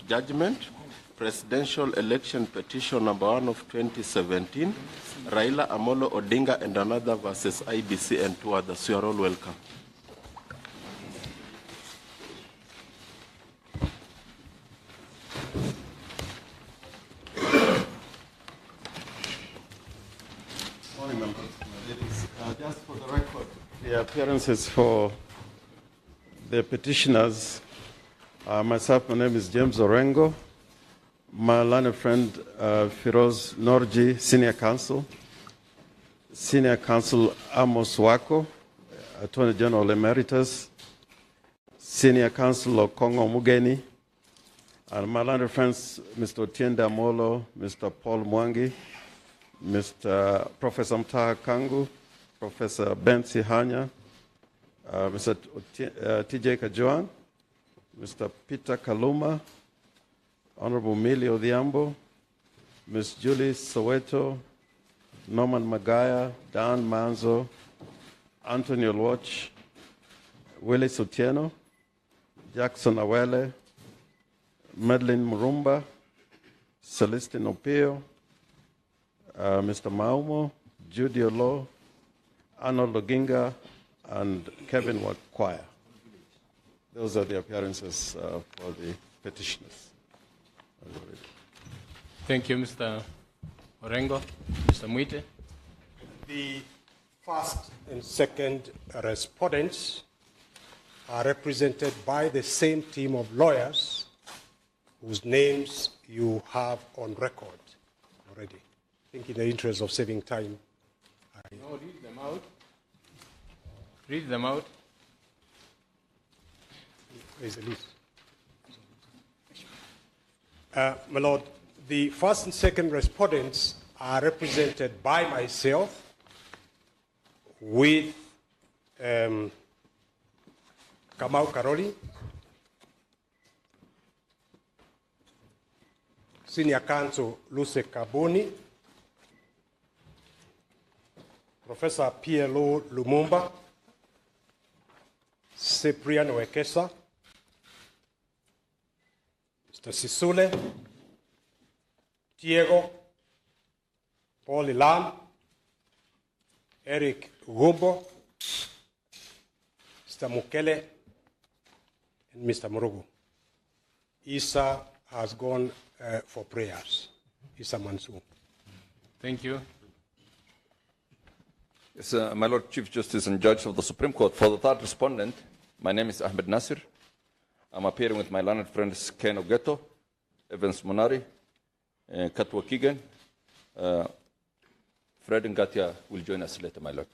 Judgment, Presidential Election Petition number 1 of 2017, Raila Amolo Odinga and another versus IBC and 2 others. You are all welcome. Morning, members. Just for the record, the appearances for the petitioners. Myself, my name is James Orengo. My learned friend, Firoz Norji, Senior Counsel. Senior Counsel Amos Wako, Attorney General Emeritus. Senior Counsel Okongo Mugeni. And my learned friends, Mr. Otiende Amolo, Mr. Paul Mwangi, Mr. Professor Mtaha Kangu, Professor Ben Sihanya, Mr. TJ Kajuan, Mr. Peter Kaluma, Honorable Millie Odhiambo, Ms. Julie Soweto, Norman Magaya, Dan Manzo, Anthony Olwach, Willis Otieno, Jackson Awele, Madeline Murumba, Celestine Opio, Mr. Maumo, Judy Olo, Arnold Oginga, and Kevin Wakwaya. Those are the appearances for the petitioners. Thank you, Mr. Orengo. Mr. Mwite. The first and second respondents are represented by the same team of lawyers whose names you have on record already. I think in the interest of saving time. No, read them out. Read them out. Where's the list? My Lord, the first and second respondents are represented by myself with Kamau Karoli, Senior Counsel Luce Kaboni, Professor PLO Lumumba, Cyprian Wekesa, Mr. Sisule, Diego, Paul Ilan, Eric Gumbo, Mr. Mukele, and Mr. Murugu. Isa has gone for prayers. Isa Mansour. Thank you. Yes, my Lord Chief Justice and Judge of the Supreme Court, for the third respondent, my name is Ahmed Nasir. I'm appearing with my learned friends Ken Ogeto, Evans Monari, Katwa Keegan. Fred Ngatia will join us later, my Lord.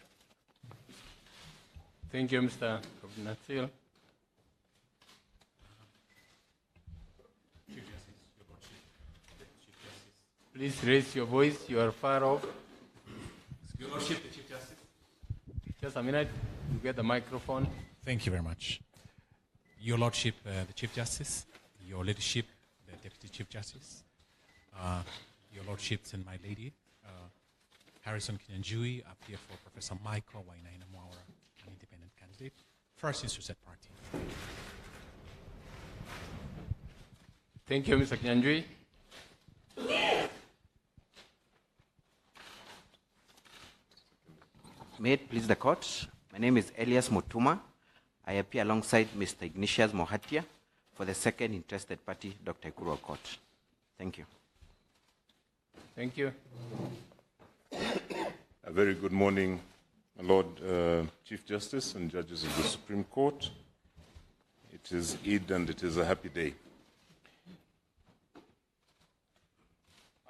Thank you, Mr. Nasir. Please raise your voice. You are far off. Your Lordship, the Chief Justice. Just a minute. You get the microphone. Thank you very much. Your Lordship, the Chief Justice, Your Ladyship, the Deputy Chief Justice, Your Lordships and my lady, Harrison Kinyanjui, up here for Professor Michael Wainaina Mwaura, an independent candidate, first interested party. Thank you, Mr. Kinyanjui. May it please the court. My name is Elias Mutuma. I appear alongside Mr. Ignatius Mohatia for the second interested party, Dr. Ikuru Court. Thank you. Thank you. A very good morning, my Lord Chief Justice and judges of the Supreme Court. It is Eid and it is a happy day.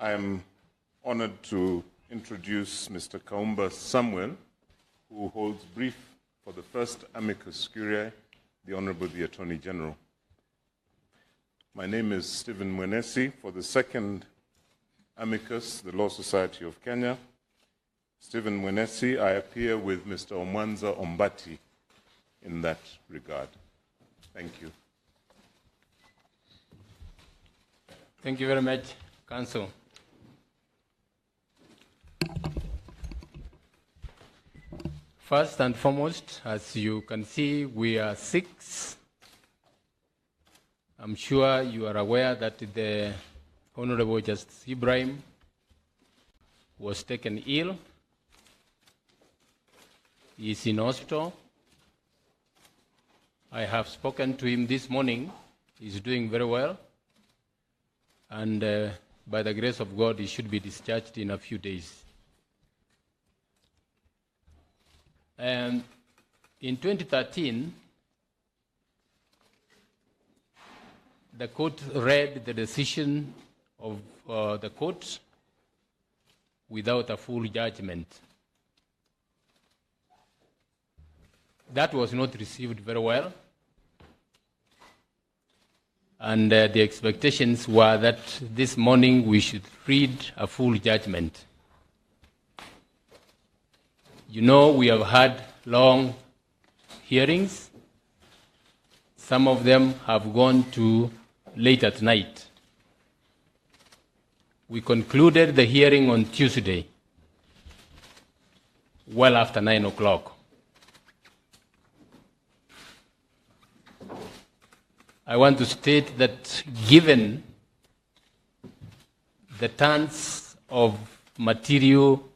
I am honored to introduce Mr. Kaumba Samuel, who holds brief for the first amicus curiae, the Honorable the Attorney General. My name is Stephen Mwenesi. For the second amicus, the Law Society of Kenya, Stephen Mwenesi, I appear with Mr. Omwanza Ombati in that regard. Thank you. Thank you very much, Counsel. First and foremost, as you can see, we are 6 I'm sure you are aware that the Honorable Justice Ibrahim was taken ill. He is in hospital. I have spoken to him this morning. He's doing very well. And by the grace of God, he should be discharged in a few days. And in 2013, the court read the decision of the court without a full judgment. That was not received very well. And the expectations were that this morning we should read a full judgment. You know, we have had long hearings. Some of them have gone to late at night. We concluded the hearing on Tuesday, well after 9 o'clock. I want to state that given the tons of material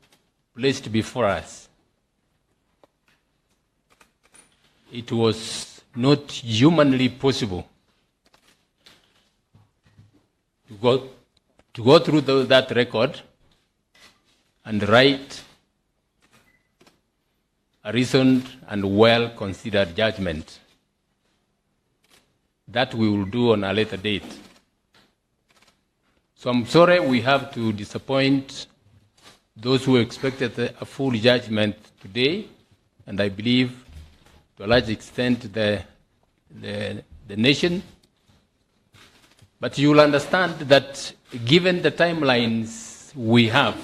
placed before us, it was not humanly possible to go through that record and write a reasoned and well-considered judgment. That we will do on a later date. So I'm sorry we have to disappoint those who expected a full judgment today, and I believe to a large extent the nation. But you will understand that given the timelines we have,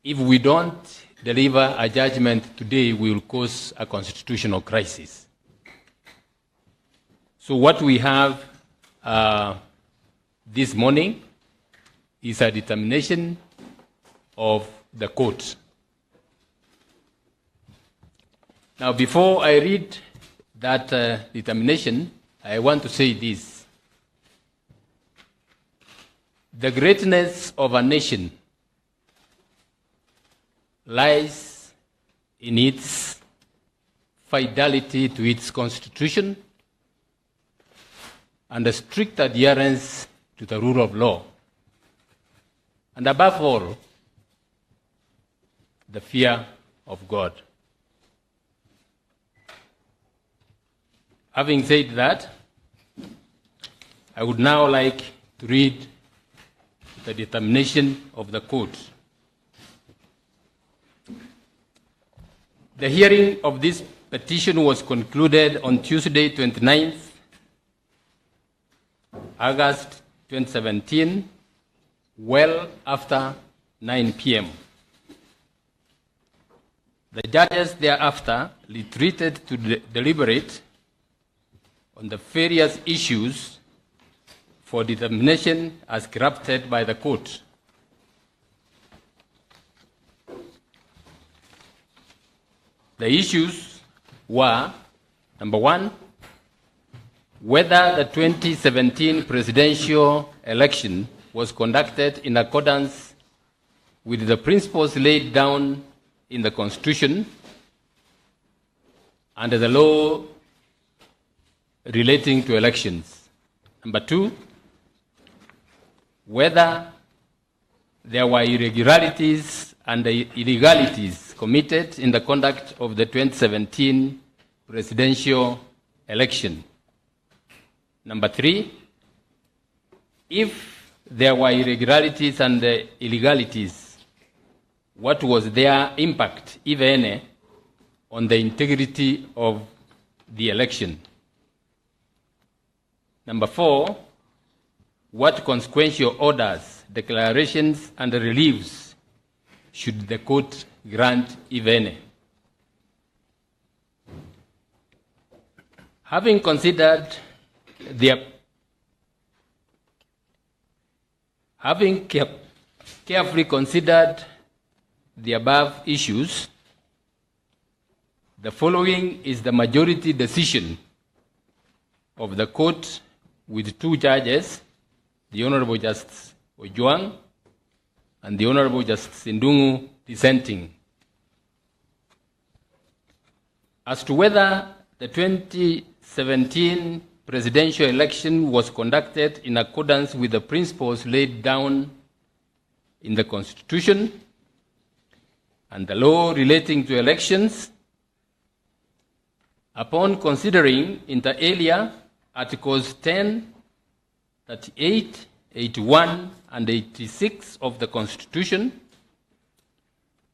if we don't deliver a judgment today, we will cause a constitutional crisis. So what we have this morning is a determination of the court. Now, before I read that determination, I want to say this. The greatness of a nation lies in its fidelity to its constitution and a strict adherence to the rule of law. And above all, the fear of God. Having said that, I would now like to read the determination of the court. The hearing of this petition was concluded on Tuesday, 29th August 2017, well after 9 p.m. The judges thereafter retreated to deliberate on the various issues for determination as crafted by the court. The issues were, number one, whether the 2017 presidential election was conducted in accordance with the principles laid down in the Constitution and the law relating to elections. Number two, whether there were irregularities and illegalities committed in the conduct of the 2017 presidential election. Number three, if there were irregularities and illegalities, what was their impact, if any, on the integrity of the election? Number four, what consequential orders, declarations, and reliefs should the court grant, if any? Having carefully considered the above issues, the following is the majority decision of the court with 2 judges, the Honorable Justice Ojuang and the Honorable Justice Ndungu dissenting. As to whether the 2017 presidential election was conducted in accordance with the principles laid down in the Constitution and the law relating to elections, upon considering inter alia Articles 10, 38, 81, and 86 of the Constitution,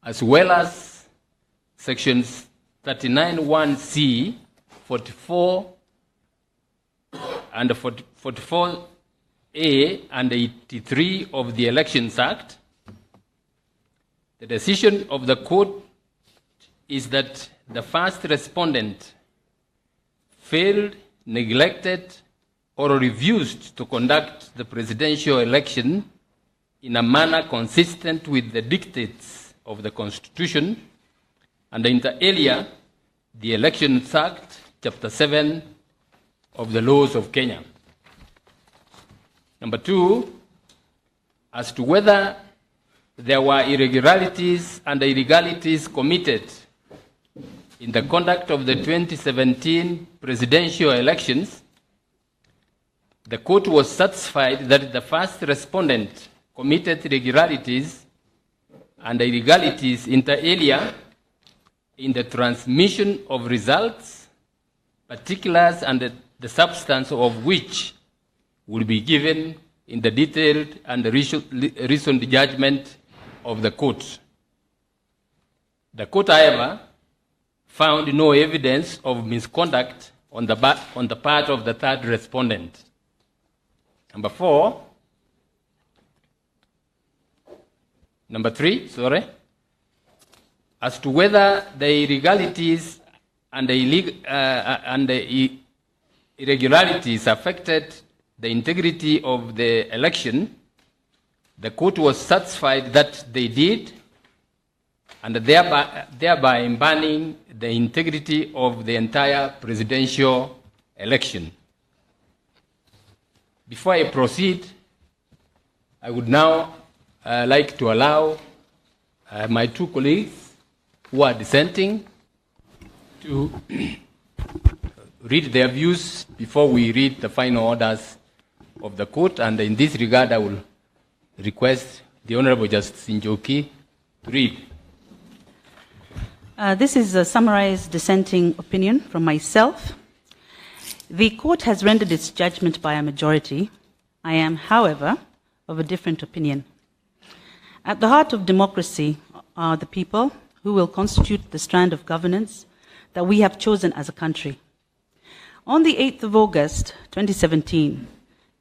as well as Sections 39(1)(c), 44, and 44A and 83 of the Elections Act, the decision of the court is that the first respondent failed, neglected, or refused to conduct the presidential election in a manner consistent with the dictates of the Constitution and inter alia the Elections Act, Chapter 7 of the laws of Kenya. Number 2, as to whether there were irregularities and illegalities committed in the conduct of the 2017 presidential elections, the court was satisfied that the first respondent committed irregularities and illegalities inter alia in the transmission of results, particulars, and the substance of which will be given in the detailed and reasoned judgment of the court. The court, however, found no evidence of misconduct on the part of the third respondent. Number 3, as to whether the irregularities and the irregularities affected the integrity of the election, the court was satisfied that they did, and thereby impugning the integrity of the entire presidential election. Before I proceed, I would now like to allow my 2 colleagues who are dissenting to read their views before we read the final orders of the court, and in this regard I will request the Honorable Justice Njoki to read. This is a summarized dissenting opinion from myself. The court has rendered its judgment by a majority. I am, however, of a different opinion. At the heart of democracy are the people who will constitute the strand of governance that we have chosen as a country. On the 8th of August, 2017,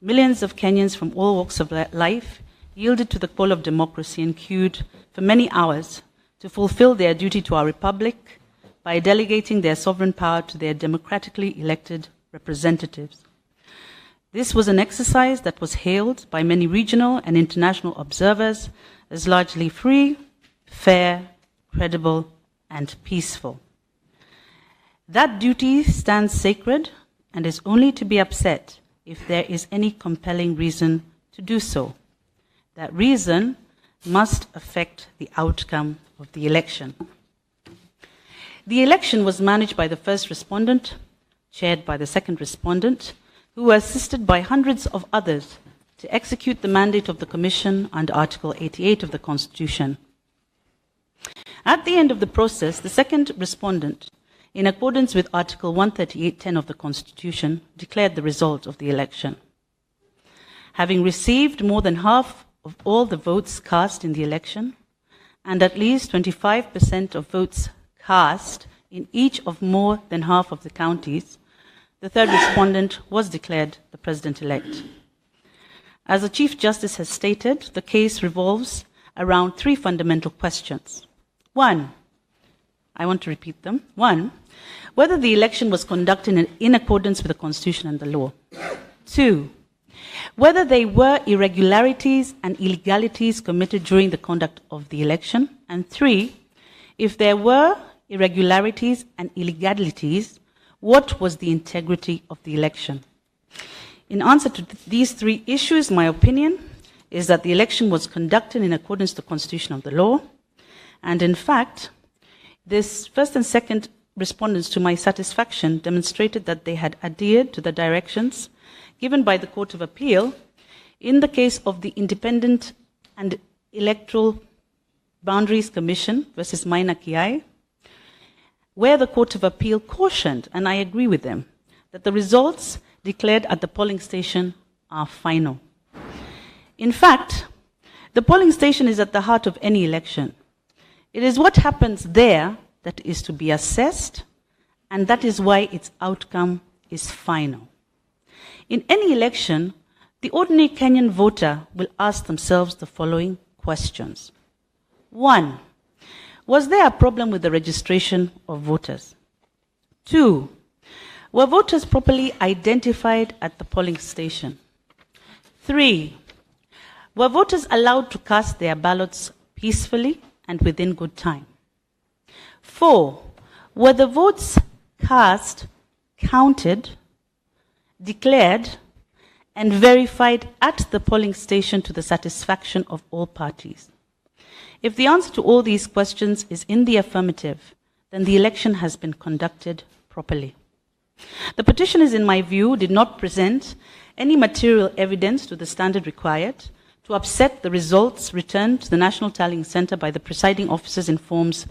millions of Kenyans from all walks of life yielded to the call of democracy and queued for many hours to fulfill their duty to our republic by delegating their sovereign power to their democratically elected representatives. This was an exercise that was hailed by many regional and international observers as largely free, fair, credible, and peaceful. That duty stands sacred and is only to be upset if there is any compelling reason to do so. That reason must affect the outcome of the election. The election was managed by the first respondent, chaired by the second respondent, who were assisted by hundreds of others to execute the mandate of the Commission under Article 88 of the Constitution. At the end of the process, the second respondent, in accordance with Article 138(10) of the Constitution, declared the result of the election. Having received more than half of all the votes cast in the election, and at least 25% of votes cast in each of more than half of the counties, the third respondent was declared the President-elect. As the Chief Justice has stated, the case revolves around 3 fundamental questions. 1, I want to repeat them. 1, whether the election was conducted in accordance with the Constitution and the law. 2, whether there were irregularities and illegalities committed during the conduct of the election. And 3, if there were irregularities and illegalities, what was the integrity of the election? In answer to these three issues, my opinion is that the election was conducted in accordance to the constitution of the law. And in fact, this first and second respondents, to my satisfaction, demonstrated that they had adhered to the directions given by the Court of Appeal in the case of the Independent and Electoral Boundaries Commission versus Maina Kiai, where the Court of Appeal cautioned, and I agree with them, that the results declared at the polling station are final. In fact, the polling station is at the heart of any election. It is what happens there that is to be assessed, and that is why its outcome is final. In any election, the ordinary Kenyan voter will ask themselves the following questions. 1. Was there a problem with the registration of voters? 2. Were voters properly identified at the polling station? 3. Were voters allowed to cast their ballots peacefully and within good time? 4. Were the votes cast counted, declared, and verified at the polling station to the satisfaction of all parties? If the answer to all these questions is in the affirmative, then the election has been conducted properly. The petitioners, in my view, did not present any material evidence to the standard required to upset the results returned to the National Tallying Center by the presiding officers in forms